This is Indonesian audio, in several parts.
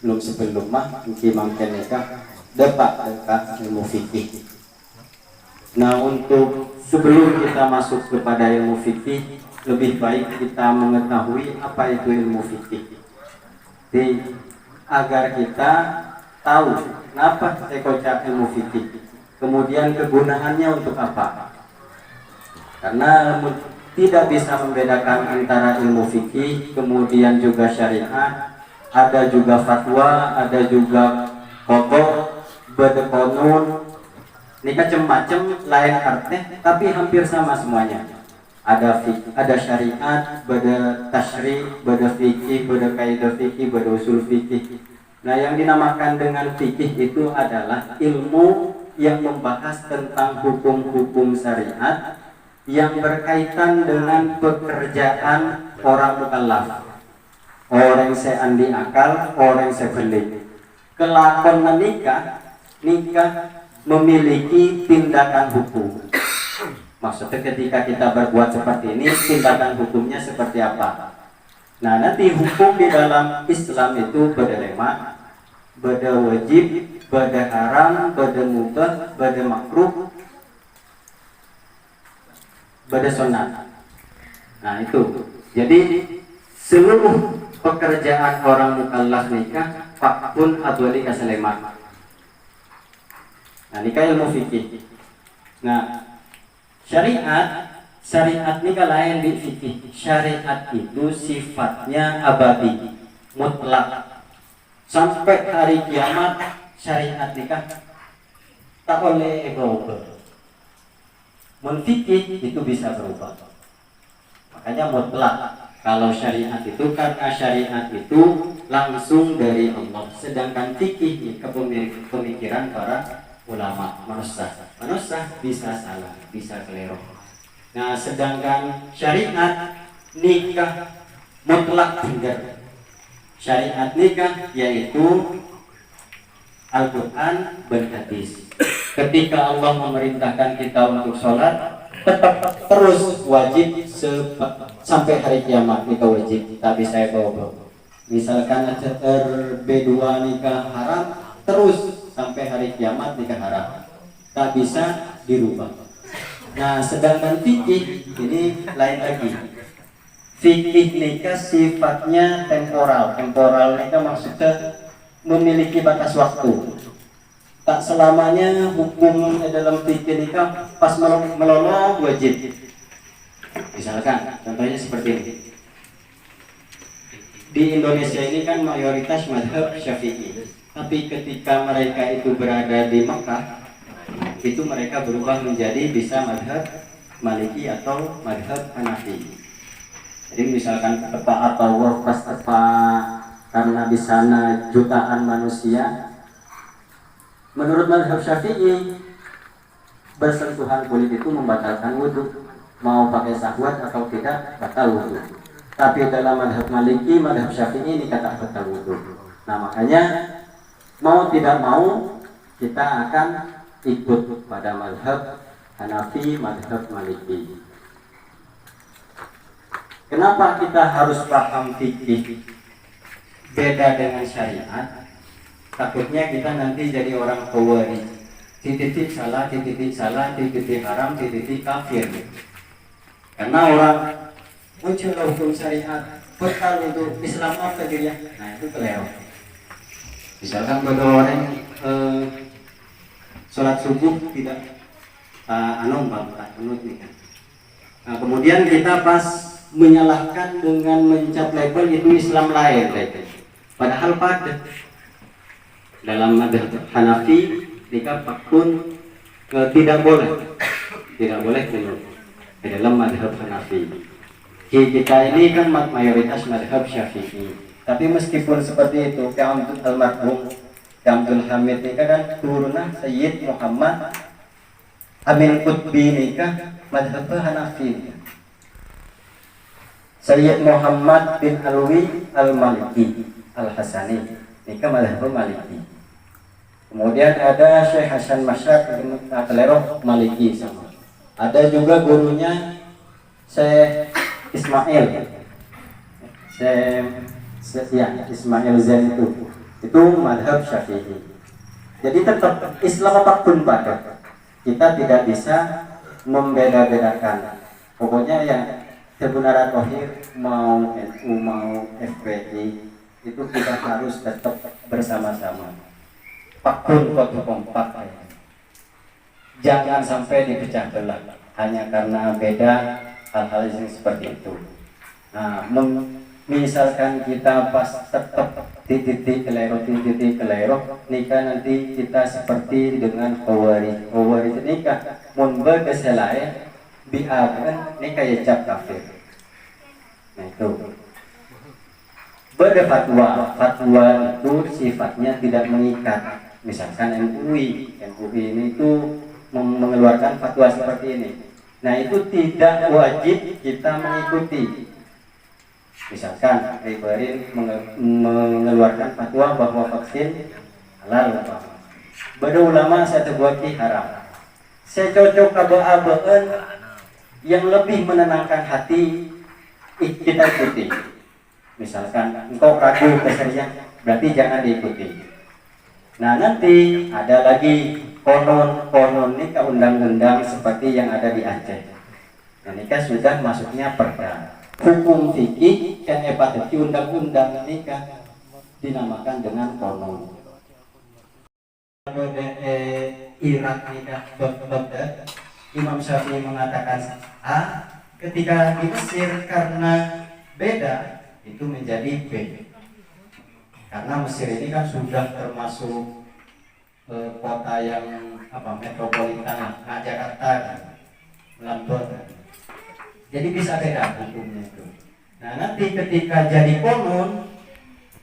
sebelum mah mungkin nikah depak ilmu fikih. Nah, untuk sebelum kita masuk kepada ilmu fikih, lebih baik kita mengetahui apa itu ilmu fikih. Jadi, agar kita tahu kenapa saya kocak ilmu fikih, kemudian kegunaannya untuk apa. Karena tidak bisa membedakan antara ilmu fikih, kemudian juga syariat, ada juga fatwa, ada juga pokok, bedekonun, ini macam-macam lain artinya, tapi hampir sama semuanya. Ada syariat, beda tasyri', beda fikih, beda kaidah fikih, beda usul fikih. Nah, yang dinamakan dengan fikih itu adalah ilmu yang membahas tentang hukum-hukum syariat yang berkaitan dengan pekerjaan orang mukallaf, orang seandi akal, orang sebeli. Kelakon nikah memiliki tindakan hukum. Maksudnya ketika kita berbuat seperti ini, tindakan hukumnya seperti apa? Nah, nanti hukum di dalam Islam itu berlema, beda wajib, beda haram, beda mubah, beda makruh, beda sunat. Nah, itu. Jadi seluruh pekerjaan orang mukallaf nikah fakun adwali kasaleman. Nah, nikah ilmu fikih. Nah, syariat nikah lain di fikih. Syariat itu sifatnya abadi, mutlak. Sampai hari kiamat syariat nikah tak boleh berubah. Fikih itu bisa berubah. Makanya mutlak. Kalau syariat itu karena syariat itu langsung dari Allah. Sedangkan fikih pemikiran para ulama manusia bisa salah, bisa keliru. Nah, sedangkan syariat nikah mutlak benar. Syariat nikah yaitu Al-Quran dan hadis. Ketika Allah memerintahkan kita untuk sholat, tetap terus wajib sampai hari kiamat nikah wajib, tak bisa bawa. Misalkan B2 nikah haram, terus sampai hari kiamat nikah haram, tak bisa dirubah. Nah, sedangkan fikih ini lain lagi. Fikih nikah sifatnya temporal. Temporal nikah maksudnya memiliki batas waktu. Tak selamanya hukum dalam fikih nikah pas melolong wajib. Misalkan contohnya seperti ini. Di Indonesia ini kan mayoritas mazhab Syafi'i. Tapi ketika mereka itu berada di Mekah, itu mereka berubah menjadi bisa mazhab Maliki atau mazhab Hanafi. Jadi misalkan tepa atau pas tepa karena di sana jutaan manusia, menurut mazhab Syafi'i bersentuhan kulit itu membatalkan wudhu, mau pakai sahwat atau tidak batal wudhu. Tapi dalam mazhab Maliki, mazhab Syafi'i ini kata batal wudhu. Nah, makanya mau tidak mau kita akan ikut pada mazhab Hanafi, mazhab Maliki. Kenapa kita harus paham fikih beda dengan syariat? Takutnya kita nanti jadi orang khawarij. Titik salah, titik haram, titik kafir. Karena orang muncul hukum syariat, bekal untuk Islam apa dia? Nah, itu keliru. Misalkan pada orang sholat subuh tidak Nah, kemudian kita pas menyalahkan dengan mencap label itu Islam lain. Padahal pada dalam mazhab Hanafi nikah pun tidak boleh menurut di dalam mazhab Hanafi. Kita ini kan mayoritas mazhab Syafi'i. Tapi meskipun seperti itu, Abdul Almarhum Abdul Hamid nikah kan turunah Sayyid Muhammad Amin Qutbi nikah mazhab Hanafi. Sayyid Muhammad bin Alwi Al-Maliki Al-Hasani nikah mazhab Maliki. Kemudian ada Syekh Hasan Masyar bin Akleroh Maliki sama. Ada juga gurunya Syekh Ismail Ismail Zain itu Itu madhab Syafi'i. Jadi tetap Islam apapun pada kita tidak bisa membeda-bedakan. Pokoknya yang sebenarnya tohir mau NU mau FPI itu kita harus tetap bersama-sama. Pakun waktu kompak. Jangan sampai dipecah belah hanya karena beda hal-hal yang seperti itu. Nah, misalkan kita pas tetap titik keliru nikah nanti kita seperti dengan khawarij nikah mun berkesalahan biarkan nikah ya cap kafir. Nah itu fatwa itu sifatnya tidak mengikat. Misalkan MUI ini itu mengeluarkan fatwa seperti ini. Nah itu tidak wajib kita mengikuti. Misalkan Riberin mengeluarkan fatwa bahwa vaksin halal, bada ulama saya tebuaki haram. Saya cocok aba-abaan yang lebih menenangkan hati kita ikuti. Misalkan engkau ragu keserian, berarti jangan diikuti. Nah nanti ada lagi konon nikah undang-undang seperti yang ada di Aceh. Nah nikah sudah masuknya perda. Hukum fikih dan epateti undang-undang nikah dinamakan dengan konon. Irak nikah Imam Syafi'i mengatakan ketika di Mesir karena beda itu menjadi B. Karena Mesir ini kan sudah termasuk kota yang metropolitan, Jakarta kan, Lambon. Jadi bisa beda hukumnya itu. Nah nanti ketika jadi konon,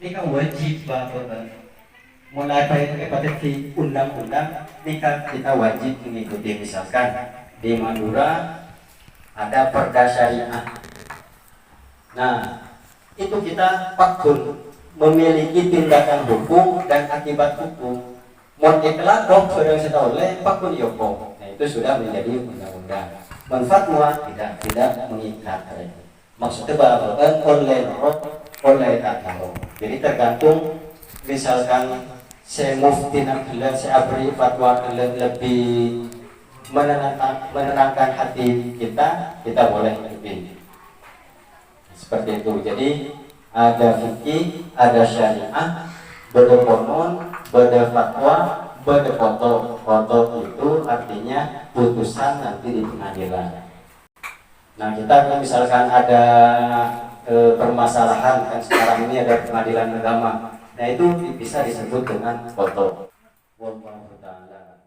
nikah wajib bahwa mulai epateti undang-undang nikah kita wajib mengikuti. Misalkan di Madura ada perda syariah. Nah itu kita pakun memiliki tindakan hukum dan akibat hukum. Mau ikhlas sudah setahu oleh pakun yoko. Nah itu sudah menjadi undang-undang. Fatwa tidak mengikat. Maksudnya bahwa oleh tahu. Jadi tergantung misalkan saya mufti nakhilat saya beri fatwa lebih menenangkan hati kita boleh ikuti. Seperti itu. Jadi ada fikih, ada syariah, beda konon, beda fatwa, beda foto itu artinya putusan nanti di pengadilan. Nah kita kan misalkan ada permasalahan kan sekarang ini ada pengadilan agama. Nah itu bisa disebut dengan foto. Wallahu ta'ala.